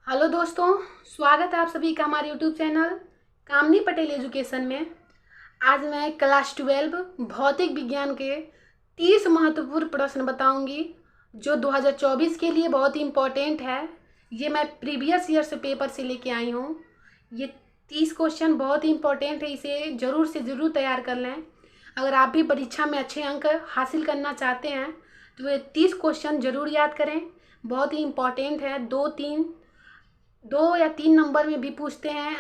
Hello दोस्तों, स्वागत है आप सभी का हमारे यूट्यूब चैनल कामनी पटेल एजुकेशन में। आज मैं क्लास 12 भौतिक विज्ञान के 30 महत्वपूर्ण प्रश्न बताऊंगी जो 2024 के लिए बहुत ही इम्पोर्टेंट है। ये मैं प्रीवियस ईयर से पेपर से लेके आई हूँ। ये 30 क्वेश्चन बहुत ही इम्पोर्टेंट है, इसे ज़रूर से ज़रूर तैयार कर लें। अगर आप भी परीक्षा में अच्छे अंक हासिल करना चाहते हैं तो ये 30 क्वेश्चन ज़रूर याद करें। बहुत ही इम्पोर्टेंट है। दो या तीन नंबर में भी पूछते हैं।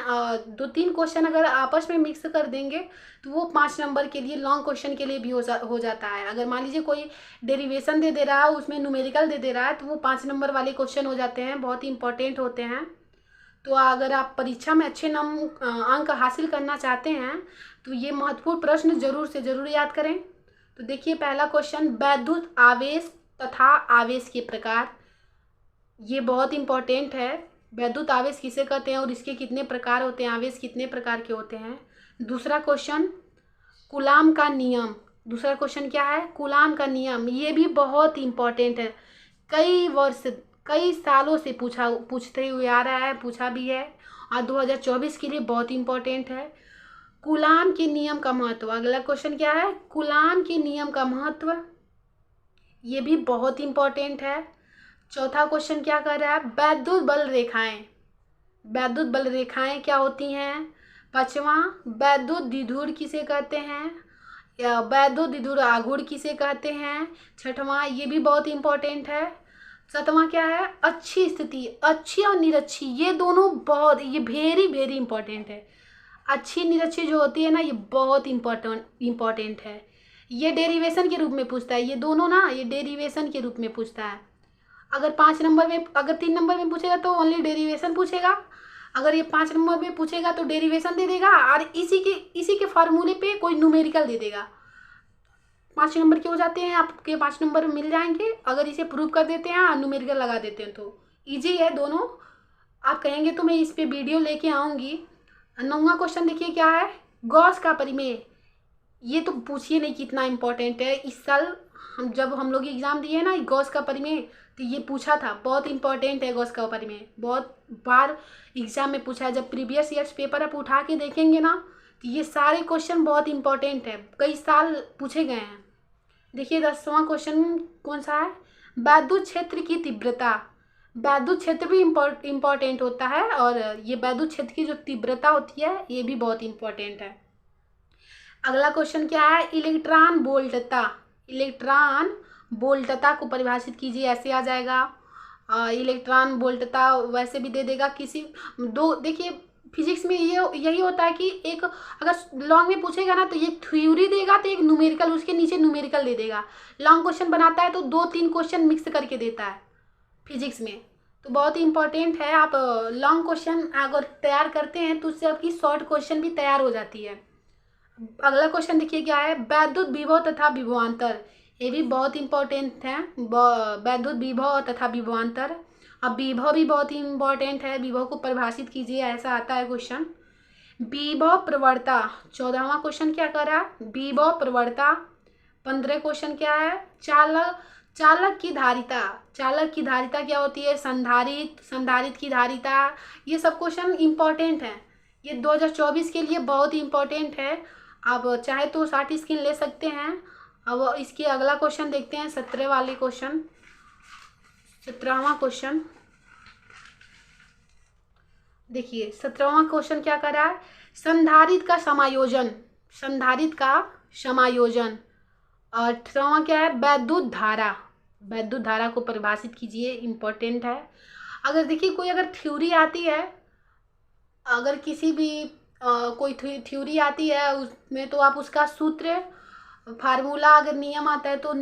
दो तीन क्वेश्चन अगर आपस में मिक्स कर देंगे तो वो 5 नंबर के लिए लॉन्ग क्वेश्चन के लिए भी हो जाता है। अगर मान लीजिए कोई डेरिवेशन दे रहा है, उसमें न्यूमेरिकल दे रहा है, तो वो 5 नंबर वाले क्वेश्चन हो जाते हैं, बहुत ही इंपॉर्टेंट होते हैं। तो अगर आप परीक्षा में अच्छे अंक हासिल करना चाहते हैं तो ये महत्वपूर्ण प्रश्न जरूर से ज़रूर याद करें। तो देखिए, पहला क्वेश्चन, वैद्युत आवेश तथा आवेश के प्रकार। ये बहुत इंपॉर्टेंट है। वैद्युत आवेश किसे कहते हैं और इसके कितने प्रकार होते हैं, आवेश कितने प्रकार के होते हैं। दूसरा क्वेश्चन, कूलाम का नियम। दूसरा क्वेश्चन क्या है? कूलाम का नियम। ये भी बहुत इंपॉर्टेंट है, कई सालों से पूछते हुए आ रहा है, पूछा भी है और 2024 के लिए बहुत इंपॉर्टेंट है। कूलाम के नियम का महत्व। अगला क्वेश्चन क्या है? कूलाम के नियम का महत्व। ये भी बहुत इंपॉर्टेंट है। चौथा क्वेश्चन क्या कर रहा है? वैद्युत बल रेखाएं। वैद्युत बल रेखाएं क्या होती हैं? पांचवा, वैद्युत द्विध्रुव किसे कहते हैं या वैद्युत द्विध्रुव आघूर्ण किसे कहते हैं। छठवां, ये भी बहुत इंपॉर्टेंट है। सातवां क्या है? अच्छी स्थिति। अच्छी और निरक्षी, ये दोनों बहुत, ये वेरी वेरी इंपॉर्टेंट है। अच्छी निरक्षी जो होती है ना, ये बहुत इंपॉर्टेंट है। ये डेरिवेशन के रूप में पूछता है, ये दोनों ना, ये डेरिवेशन के रूप में पूछता है। अगर 5 नंबर में, अगर 3 नंबर में पूछेगा तो ओनली डेरिवेशन पूछेगा। अगर ये 5 नंबर में पूछेगा तो डेरिवेशन दे देगा और इसी के फार्मूले पे कोई न्यूमेरिकल दे देगा। 5 नंबर के हो जाते हैं, आपके 5 नंबर मिल जाएंगे अगर इसे प्रूव कर देते हैं और न्यूमेरिकल लगा देते हैं तो। ईजी है दोनों। आप कहेंगे तो मैं इस पे वीडियो लेके आऊँगी। 9वां क्वेश्चन देखिए क्या है? गॉस का परिमेय। ये तो पूछिए नहीं कितना इंपॉर्टेंट है। इस साल जब हम लोग एग्जाम दिए ना गॉस का परिमेय, तो ये पूछा था, बहुत इंपॉर्टेंट है गॉस का परिमेय। बहुत बार एग्जाम में पूछा है। जब प्रीवियस ईयर्स पेपर आप उठा के देखेंगे ना तो ये सारे क्वेश्चन बहुत इंपॉर्टेंट है, कई साल पूछे गए हैं। देखिए 10वां क्वेश्चन कौन सा है? वैद्युत क्षेत्र की तीव्रता। वैद्युत क्षेत्र भी इम्पोर्टेंट होता है और ये वैद्युत क्षेत्र की जो तीव्रता होती है ये भी बहुत इंपॉर्टेंट है। अगला क्वेश्चन क्या है? इलेक्ट्रॉन वोल्टता। इलेक्ट्रॉन वोल्टता को परिभाषित कीजिए, ऐसे आ जाएगा। इलेक्ट्रॉन वोल्टता वैसे भी दे देगा किसी दो। देखिए फिजिक्स में ये यही होता है कि एक अगर लॉन्ग में पूछेगा ना तो एक थ्योरी देगा तो एक न्यूमेरिकल, उसके नीचे न्यूमेरिकल दे देगा। लॉन्ग क्वेश्चन बनाता है तो 2-3 क्वेश्चन मिक्स करके देता है फिजिक्स में। तो बहुत ही इंपॉर्टेंट है। आप लॉन्ग क्वेश्चन अगर तैयार करते हैं तो उससे आपकी शॉर्ट क्वेश्चन भी तैयार हो जाती है। अगला क्वेश्चन देखिए क्या है? वैद्युत विभव तथा विभवांतर। ये भी बहुत इंपॉर्टेंट है, वैद्युत विभव तथा विभवांतर। अब विभव भी बहुत ही इंपॉर्टेंट है, विभव को परिभाषित कीजिए, ऐसा आता है क्वेश्चन। विभव प्रवणता। 14वां क्वेश्चन क्या कर रहा है? विभव प्रवणता। 15 क्वेश्चन क्या है? चालक की धारिता। चालक की धारिता क्या होती है? संधारित्र की धारिता। ये सब क्वेश्चन इंपॉर्टेंट है, ये 2024 के लिए बहुत ही इंपॉर्टेंट है। आप चाहे तो शॉर्ट स्क्रीन ले सकते हैं। अब इसके अगला क्वेश्चन देखते हैं, 17 वाले क्वेश्चन। 17वां क्वेश्चन देखिए, 17वां क्वेश्चन क्या कर रहा है? संधारित्र का समायोजन। संधारित्र का समायोजन। 18वां क्या है? वैद्युत धारा। वैद्युत धारा को परिभाषित कीजिए, इंपॉर्टेंट है। अगर देखिए कोई अगर थ्योरी आती है, अगर किसी भी कोई थ्योरी आती है उसमें, तो आप उसका सूत्र, फार्मूला, अगर नियम आता है तो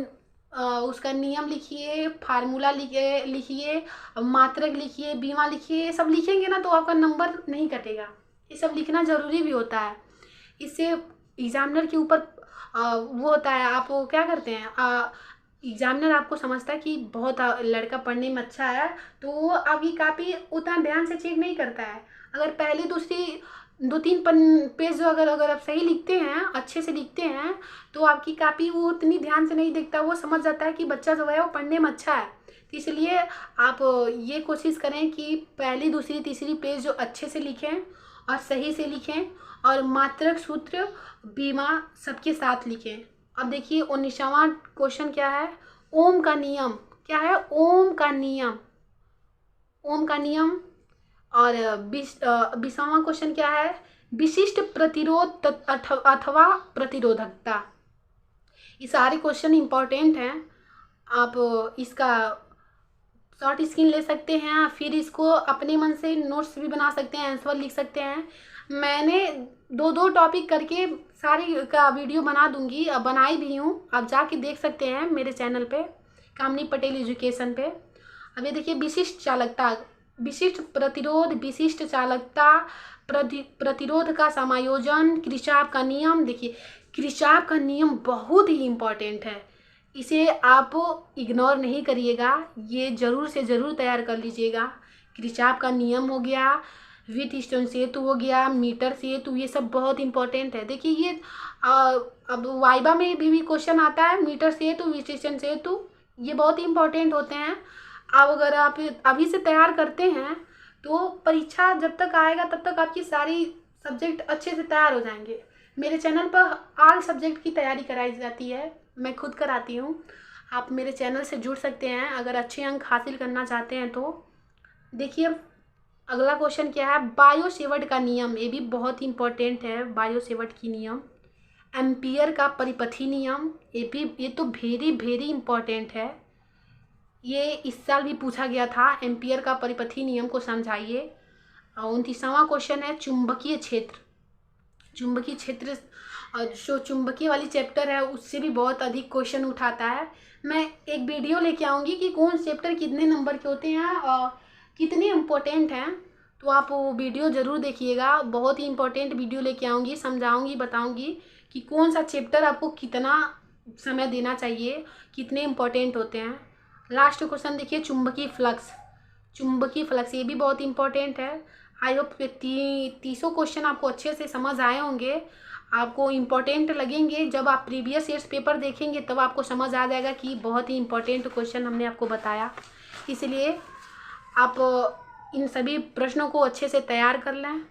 उसका नियम लिखिए, फार्मूला लिखिए, मात्रक लिखिए, बीमा लिखिए। ये सब लिखेंगे ना तो आपका नंबर नहीं कटेगा। ये सब लिखना ज़रूरी भी होता है। इससे एग्जामिनर के ऊपर वो होता है, आप वो क्या करते हैं, एग्जामिनर आपको समझता है कि बहुत लड़का पढ़ने में अच्छा है, तो वो आपकी कापी उतना ध्यान से चेक नहीं करता है। अगर पहली दूसरी 2-3 पेज अगर आप सही लिखते हैं, अच्छे से लिखते हैं, तो आपकी कापी वो उतनी ध्यान से नहीं देखता, वो समझ जाता है कि बच्चा जो है वो पढ़ने में अच्छा है। तो इसलिए आप ये कोशिश करें कि पहली दूसरी तीसरी पेज जो अच्छे से लिखें और सही से लिखें और मात्रक सूत्र बीमा सबके साथ लिखें। अब देखिए 19वां क्वेश्चन क्या है, ओम का नियम क्या है, ओम का नियम, ओम का नियम। और 20वां क्वेश्चन क्या है, विशिष्ट प्रतिरोध अथवा प्रतिरोधकता। ये सारे क्वेश्चन इंपॉर्टेंट हैं, आप इसका शॉर्ट स्क्रीन ले सकते हैं, फिर इसको अपने मन से नोट्स भी बना सकते हैं, आंसर लिख सकते हैं। मैंने दो टॉपिक करके सारी का वीडियो बना दूंगी, अब बनाई भी हूँ, आप जाके देख सकते हैं मेरे चैनल पे कामनी पटेल एजुकेशन पे। अब ये देखिए विशिष्ट चालकता, विशिष्ट प्रतिरोध, विशिष्ट चालकता, प्रतिरोध का समायोजन, किरचॉफ का नियम। देखिए किरचॉफ का नियम बहुत ही इम्पोर्टेंट है, इसे आप इग्नोर नहीं करिएगा, ये ज़रूर से ज़रूर तैयार कर लीजिएगा। किरचॉफ का नियम हो गया, व्हीटस्टोन सेतु हो गया, मीटर सेतु, ये सब बहुत इंपॉर्टेंट है। देखिए ये अब वाइबा में भी क्वेश्चन आता है, मीटर सेतु, व्हीटस्टोन सेतु, ये बहुत इंपॉर्टेंट होते हैं। अब अगर आप अभी से तैयार करते हैं तो परीक्षा जब तक आएगा तब तक आपकी सारी सब्जेक्ट अच्छे से तैयार हो जाएंगे। मेरे चैनल पर ऑल सब्जेक्ट की तैयारी कराई जाती है, मैं खुद कराती हूँ, आप मेरे चैनल से जुड़ सकते हैं अगर अच्छे अंक हासिल करना चाहते हैं तो। देखिए अगला क्वेश्चन क्या है, बायो सेवर्ट का नियम, ये भी बहुत इंपॉर्टेंट है, बायो सेवर्ट की नियम। एम्पियर का परिपथी नियम, ये तो वेरी इंपॉर्टेंट है, ये इस साल भी पूछा गया था, एम्पियर का परिपथी नियम को समझाइए। 29वां क्वेश्चन है चुंबकीय क्षेत्र, चुंबकीय क्षेत्र जो चुंबकीय वाली चैप्टर है उससे भी बहुत अधिक क्वेश्चन उठाता है। मैं एक वीडियो लेके आऊँगी कि कौन चैप्टर कितने नंबर के होते हैं और कितने इम्पोर्टेंट हैं, तो आप वो वीडियो ज़रूर देखिएगा, बहुत ही इम्पोर्टेंट वीडियो लेके आऊँगी, समझाऊँगी, बताऊँगी कि कौन सा चैप्टर आपको कितना समय देना चाहिए, कितने इम्पोर्टेंट होते हैं। लास्ट क्वेश्चन देखिए चुंबकीय फ्लक्स, चुंबकीय फ्लक्स ये भी बहुत इंपॉर्टेंट है। आई होप 30 क्वेश्चन आपको अच्छे से समझ आए होंगे, आपको इम्पोर्टेंट लगेंगे। जब आप प्रीवियस ईयर्स पेपर देखेंगे तब आपको समझ आ जाएगा कि बहुत ही इम्पोर्टेंट क्वेश्चन हमने आपको बताया। इसलिए आप इन सभी प्रश्नों को अच्छे से तैयार कर लें।